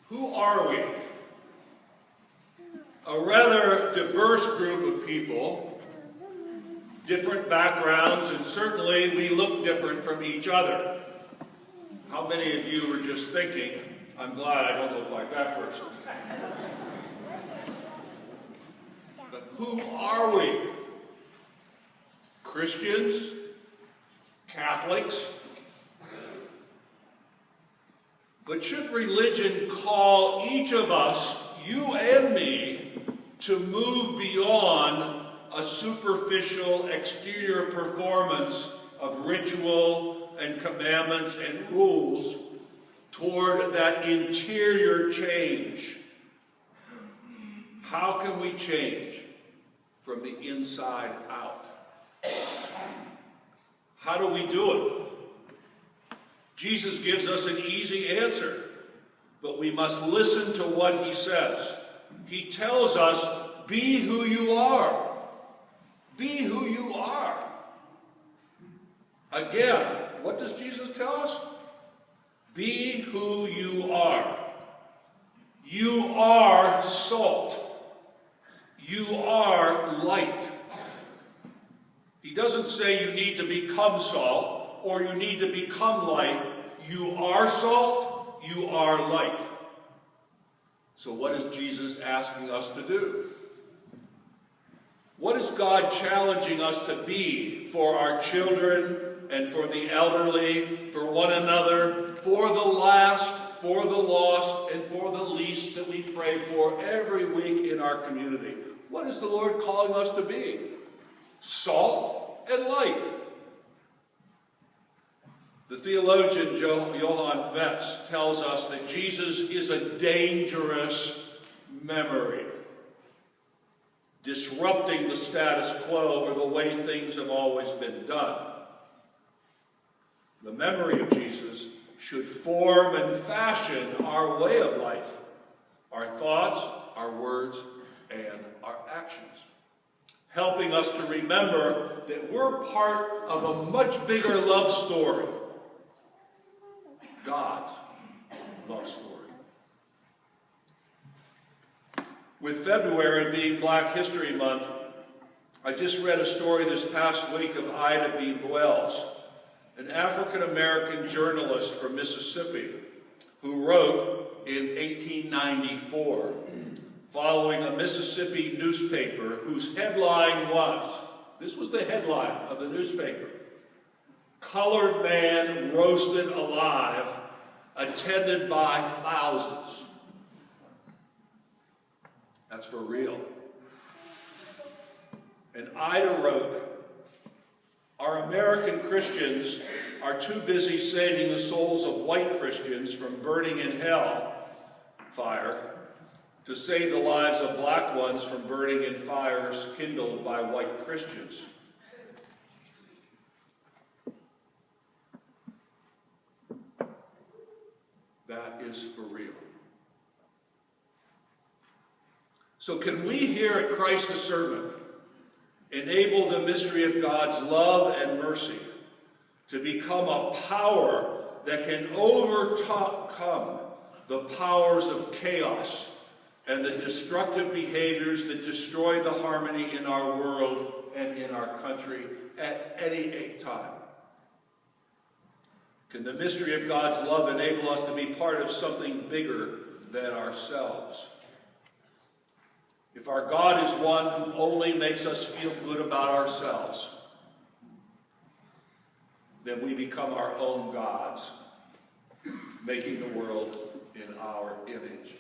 Who are we? A rather diverse group of people, different backgrounds, and certainly we look different from each other. How many of you were just thinking, I'm glad I don't look like that person? But who are we? Christians? Catholics? But should religion call each of us, you and me, to move beyond a superficial exterior performance of ritual and commandments and rules toward that interior change? How can we change from the inside out? How do we do it? Jesus gives us an easy answer, but we must listen to what he says. He tells us, be who you are. Be who you are. Again, what does Jesus tell us? Be who you are. You are salt. You are light. He doesn't say you need to become salt or you need to become light. You are salt. You are light. So what is Jesus asking us to do? What is God challenging us to be for our children and for the elderly, for one another, for the last, for the lost, and for the least that we pray for every week in our community? What is the Lord calling us to be? Salt and light. The theologian Johann Metz tells us that Jesus is a dangerous memory, disrupting the status quo or the way things have always been done. The memory of Jesus should form and fashion our way of life, our thoughts, our words, and our actions, helping us to remember that we're part of a much bigger love story, God's love story. With February being Black History Month, I just read a story this past week of Ida B. Wells, an African-American journalist from Mississippi who wrote in 1894, following a Mississippi newspaper whose headline was, this was the headline of the newspaper, "Colored Man Roasted Alive, Attended by Thousands." That's for real. And Ida wrote, "Our American Christians are too busy saving the souls of white Christians from burning in hell fire to save the lives of black ones from burning in fires kindled by white Christians." That is for real. So can we here at Christ the Servant enable the mystery of God's love and mercy to become a power that can overcome the powers of chaos and the destructive behaviors that destroy the harmony in our world and in our country at any time? Can the mystery of God's love enable us to be part of something bigger than ourselves? If our God is one who only makes us feel good about ourselves, then we become our own gods, making the world in our image.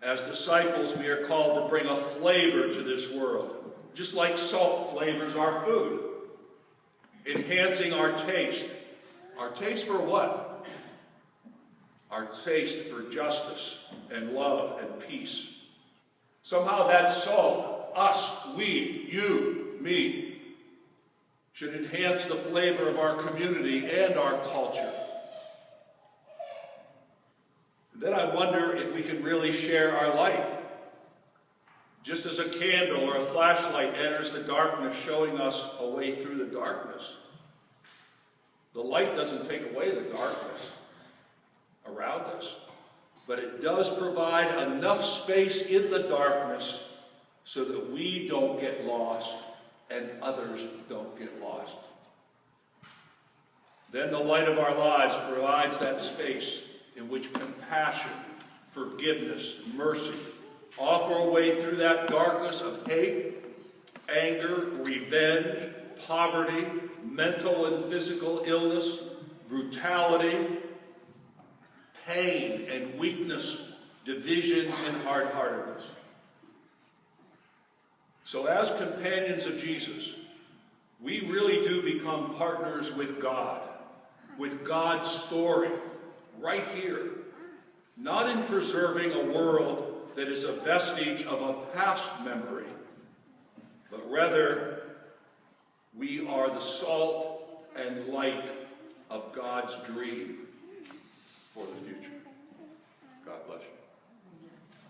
As disciples, we are called to bring a flavor to this world, just like salt flavors our food, enhancing our taste. Our taste for what? Our taste for justice and love and peace. Somehow that salt, us, we, you, me, should enhance the flavor of our community and our culture. And then I wonder if we can really share our light. Just as a candle or a flashlight enters the darkness, showing us a way through the darkness, the light doesn't take away the darkness around us. but it does provide enough space in the darkness so that we don't get lost and others don't get lost. Then the light of our lives provides that space in which compassion, forgiveness, mercy offer a way through that darkness of hate, anger, revenge, poverty, mental and physical illness, brutality, pain and weakness, division and hard-heartedness. So as companions of Jesus, we really do become partners with God, with God's story, right here. Not in preserving a world that is a vestige of a past memory, but rather we are the salt and light of God's dream.